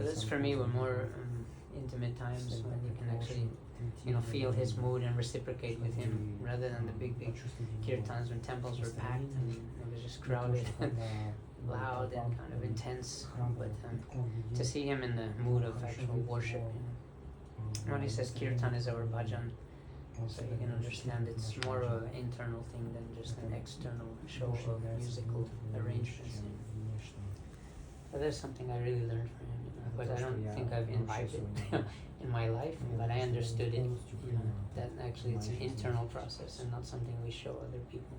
So this for me were more intimate times when you can actually, feel his mood and reciprocate with him, rather than the big kirtans when temples were packed and it was just crowded and loud and kind of intense. But to see him in the mood of actual worship, when he says kirtan is our bhajan, so you can understand it's more of an internal thing than just an external show of musical arrangements. So there's something I really learned from him, but I don't think I've imbibed it in my life, but I understood it, that actually it's an internal process and not something we show other people.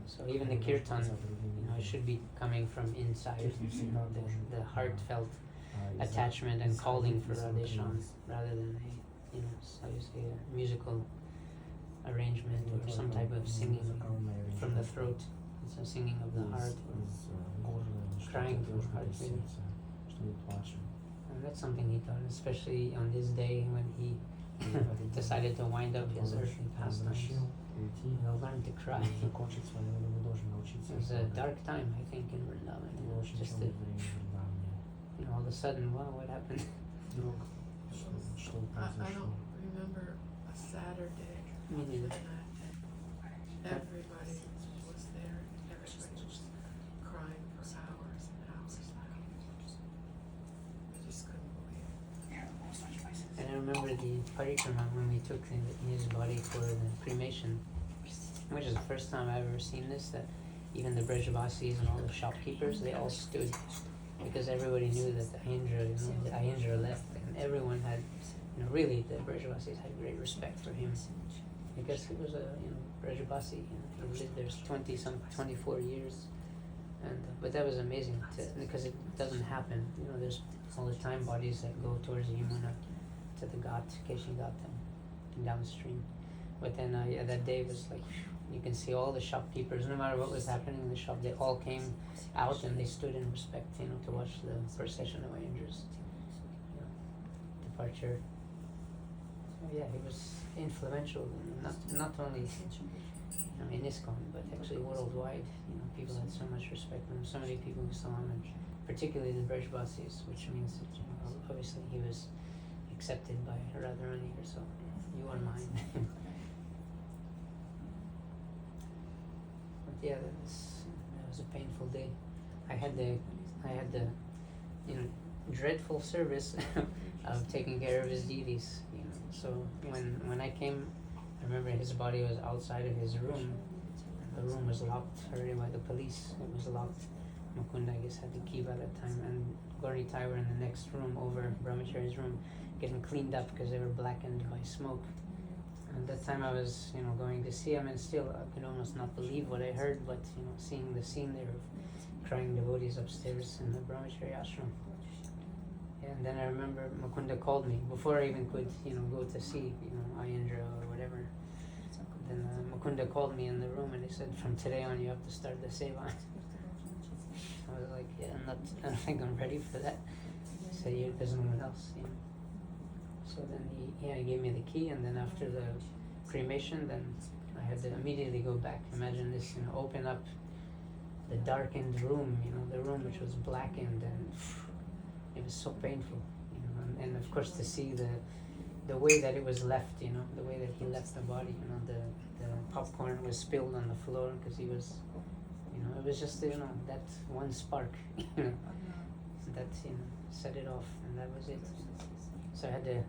So even the kirtan, it should be coming from inside, the heartfelt attachment and calling for Radheshan, rather than so you say a musical arrangement or some type of singing from the throat. It's a singing of the heart, crying from the heart, really. And that's something he taught, especially on this day when he decided to wind up his earthly pastimes. He learned to cry. It was a dark time, I think, in Vrindavan. Just all of a sudden, wow, what happened? I don't remember a Saturday. Me neither. Everybody was there. Everybody was crying for hours and hours. I just couldn't believe it. And I remember the parikrama when we took his body for the cremation, which is the first time I've ever seen this, that even the Brajavasis and all the shopkeepers, they all stood, because everybody knew that the Ahindra left, and everyone had, really the Brajavasis had great respect for him, because he was a Brajavasi, he lived there 24 years, and but that was amazing because it doesn't happen. There's all the time bodies that go towards Yamuna to the Ghat, Keshi Ghat, and downstream. But then that day was like, you can see all the shopkeepers, no matter what was happening in the shop, they all came out and they stood in respect, to watch the procession of Ahindras departure. So yeah, he was influential, not only in ISKCON, but actually worldwide. People had so much respect for him. So many people who saw him, and particularly the Brajavasis, which means that obviously he was accepted by Radharani, or so. You are mine. Yeah, that was a painful day. I had the dreadful service of taking care of his deities. So when I came, I remember his body was outside of his room. The room was locked already by the police. It was locked. Mukunda, I guess, had the key by that time, and Gauri Tai were in the next room over Brahmachari's room, getting cleaned up because they were blackened by smoke. At that time I was, going to see him, and still I could almost not believe what I heard, but, seeing the scene there of crying devotees upstairs in the Brahmachari ashram. And then I remember Mukunda called me, before I even could, go to see, Ahindra or whatever. Then Mukunda called me in the room and he said, from today on you have to start the seva. I was like, yeah, I don't think I'm ready for that. He said, yeah, there's no one else, So then he gave me the key, and then after the cremation, then I had to immediately go back. Imagine this, open up the darkened room, the room which was blackened, and it was so painful, and of course to see the way that it was left, the way that he left the body, the popcorn was spilled on the floor because he was, it was just, that one spark, that, set it off, and that was it. So I had to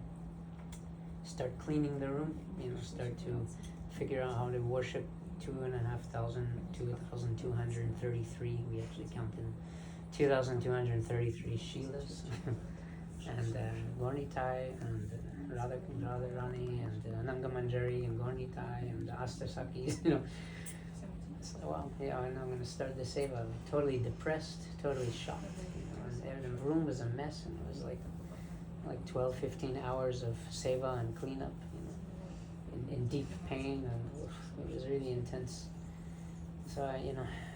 start cleaning the room, start to figure out how to worship 2,233, we actually counted 2,233 Shilas, and Gaunitai, and Radharani, and Ananga Manjari, and Gaunitai, and the Astasakis, So, wow, and I'm going to start the seva. I'm totally depressed, totally shocked, and the room was a mess, and it was like 12, 15 hours of seva and cleanup, in deep pain, and it was really intense. So I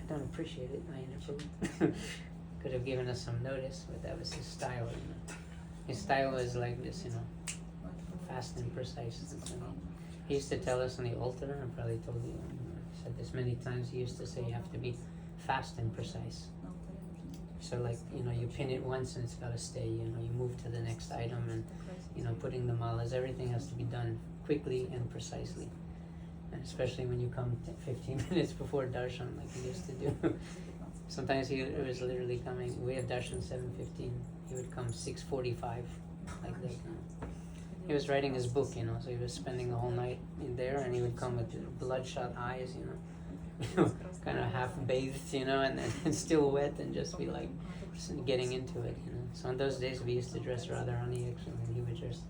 don't appreciate it. I could have given us some notice, but that was his style. His style was like this, fast and precise. He used to tell us on the altar, I probably told you, I've said this many times, he used to say you have to be fast and precise. So like, you pin it once and it's gotta stay, you move to the next item, and putting the malas, everything has to be done quickly and precisely. And especially when you come 15 minutes before darshan like he used to do. Sometimes he was literally coming, we had darshan 7:15, he would come 6:45, like that. He was writing his book, so he was spending the whole night in there, and he would come with bloodshot eyes, kind of half bathed, and still wet, and just be like getting into it, So in those days we used to dress Radharani actually, and he would just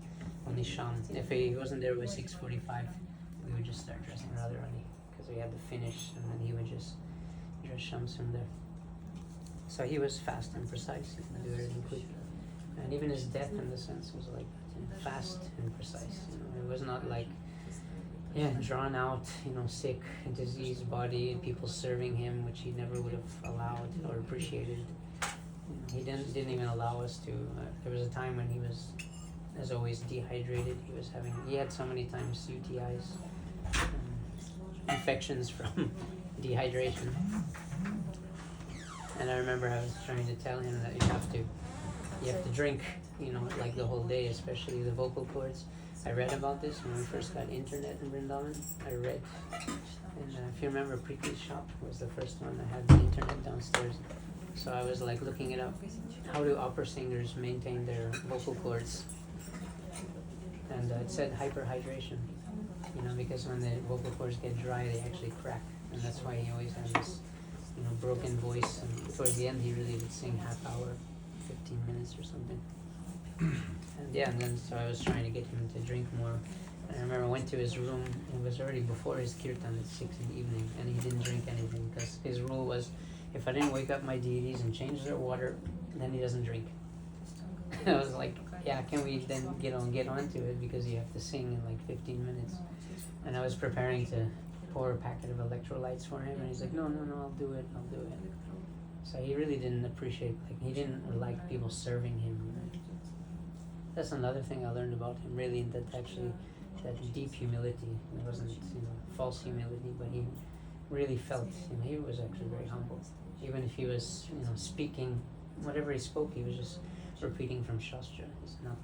only Sham. If he wasn't there by 6:45, we would just start dressing Radharani, because we had to finish, and then he would just dress Shams from there. So he was fast and precise, he could do everything quick. And even his death in the sense was like fast and precise. It was not like drawn out, sick, diseased body, and people serving him, which he never would have allowed or appreciated. He didn't even allow us to. There was a time when he was, as always, dehydrated. He had so many times UTIs, infections from dehydration. And I remember I was trying to tell him that you have to drink, like the whole day, especially the vocal cords. I read about this when we first got internet in Vrindavan. I read, and if you remember, Preeti's shop was the first one that had the internet downstairs. So I was like looking it up. How do opera singers maintain their vocal cords? And it said hyperhydration, because when the vocal cords get dry, they actually crack, and that's why he always has this, broken voice. And towards the end, he really would sing half hour, 15 minutes or something. And then so I was trying to get him to drink more. And I remember I went to his room. It was already before his kirtan at 6 in the evening, and he didn't drink anything because his rule was, if I didn't wake up my deities and change their water, then he doesn't drink. I was like, yeah, can we then get onto it, because you have to sing in like 15 minutes. And I was preparing to pour a packet of electrolytes for him, and he's like, no, I'll do it. So he really didn't appreciate, he didn't like people serving him. That's another thing I learned about him, really, that deep humility. It wasn't, false humility, but he really felt, he was actually very humble. Even if he was, speaking, whatever he spoke, he was just repeating from Shastra. He's not,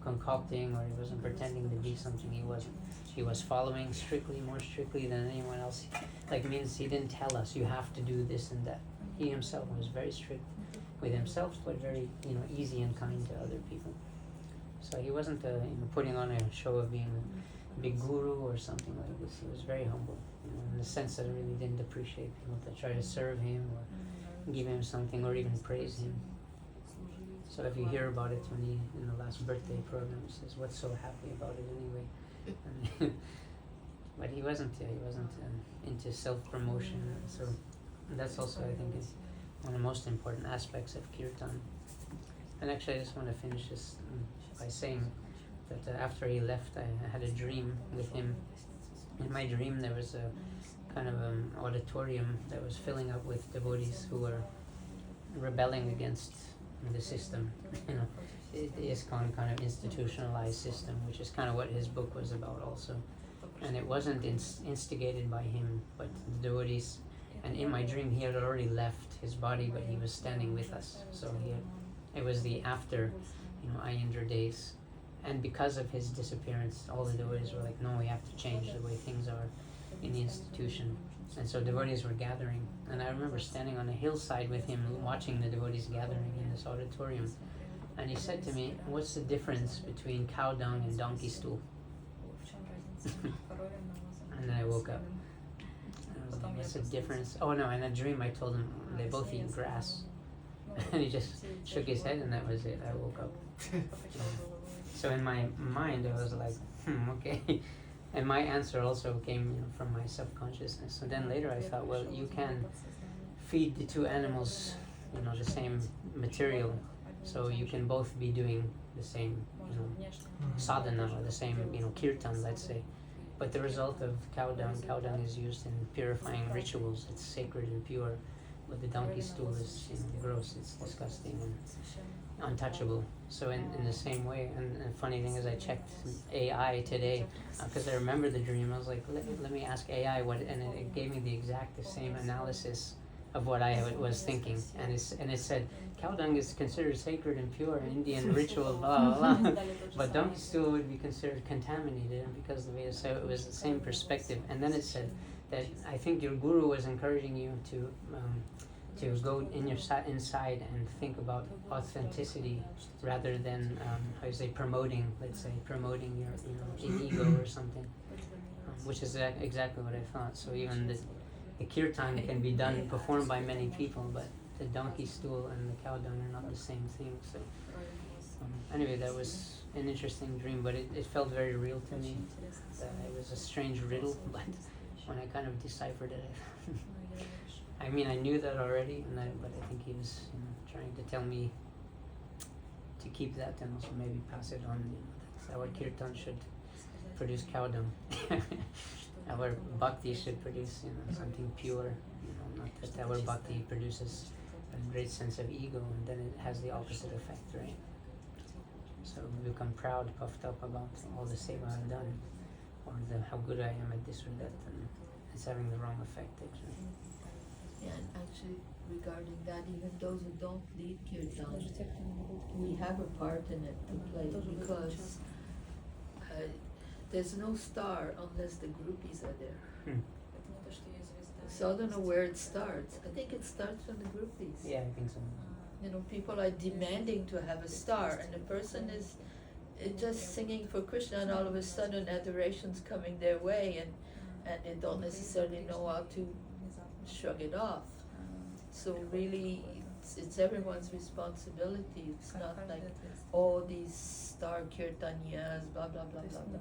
concocting, or he wasn't pretending to be something he wasn't. He was following more strictly than anyone else. Means he didn't tell us, you have to do this and that. He himself was very strict with himself, but very, easy and kind to other people. So he wasn't, putting on a show of being a big guru or something like this. He was very humble, in the sense that I really didn't appreciate people that try to serve him or give him something or even praise him. So if you hear about it when he, in the last birthday program, he says, "What's so happy about it anyway?" But he wasn't into self-promotion. So that's also, I think, is one of the most important aspects of kirtan. And actually, I just want to finish this by saying that after he left, I had a dream with him. In my dream, there was a kind of an auditorium that was filling up with devotees who were rebelling against the system, the ISKCON kind of institutionalized system, which is kind of what his book was about also. And it wasn't instigated by him, but the devotees. And in my dream, he had already left his body, but he was standing with us. So it was the after, Ayendra days. And because of his disappearance, all the devotees were like, no, we have to change the way things are in the institution. And so devotees were gathering. And I remember standing on a hillside with him, watching the devotees gathering in this auditorium. And he said to me, "What's the difference between cow dung and donkey stool?" And then I woke up. And I was like, "What's the difference?" Oh no, in a dream I told him they both eat grass. And he just shook his head, and that was it. I woke up. So in my mind, I was like, okay. And my answer also came from my subconsciousness. So then later I thought, well, you can feed the two animals, the same material. So you can both be doing the same, sadhana, or the same, kirtan, let's say. But the result of cow dung is used in purifying rituals. It's sacred and pure. But the donkey stool is gross, it's disgusting and untouchable. So in the same way, and the funny thing is I checked AI today, because I remember the dream. I was like, let me ask AI what, and it gave me the same analysis of what I was thinking, and it said cow dung is considered sacred and pure Indian ritual, blah blah blah, but donkey stool would be considered contaminated because of the Vedas. So it was the same perspective. And then it said that I think your guru was encouraging you to go inside and think about authenticity rather than how you say promoting your ego or something, which is exactly what I thought. So even the kirtan can be done, performed by many people, but the donkey stool and the cow dung are not the same thing. So anyway, that was an interesting dream, but it felt very real to me. It was a strange riddle, but when I kind of deciphered it, I mean, I knew that already, but I think he was trying to tell me to keep that and also maybe pass it on. That our kirtan should produce cow dung. Our bhakti should produce something pure. Not that our bhakti produces a great sense of ego, and then it has the opposite effect, right? So we become proud, puffed up about all the seva I've done, or how good I am at this or that, and it's having the wrong effect, actually. Yeah, and actually regarding that, even those who don't lead kirtan, we have a part in it to play, because there's no star unless the groupies are there. So I don't know where it starts. I think it starts from the groupies. Yeah, I think so. People are demanding to have a star, and the person is just singing for Krishna, and all of a sudden adoration's coming their way, and they don't necessarily know how to shrug it off. So really, it's everyone's responsibility. It's not like all these star kirtanyas, blah blah blah blah blah.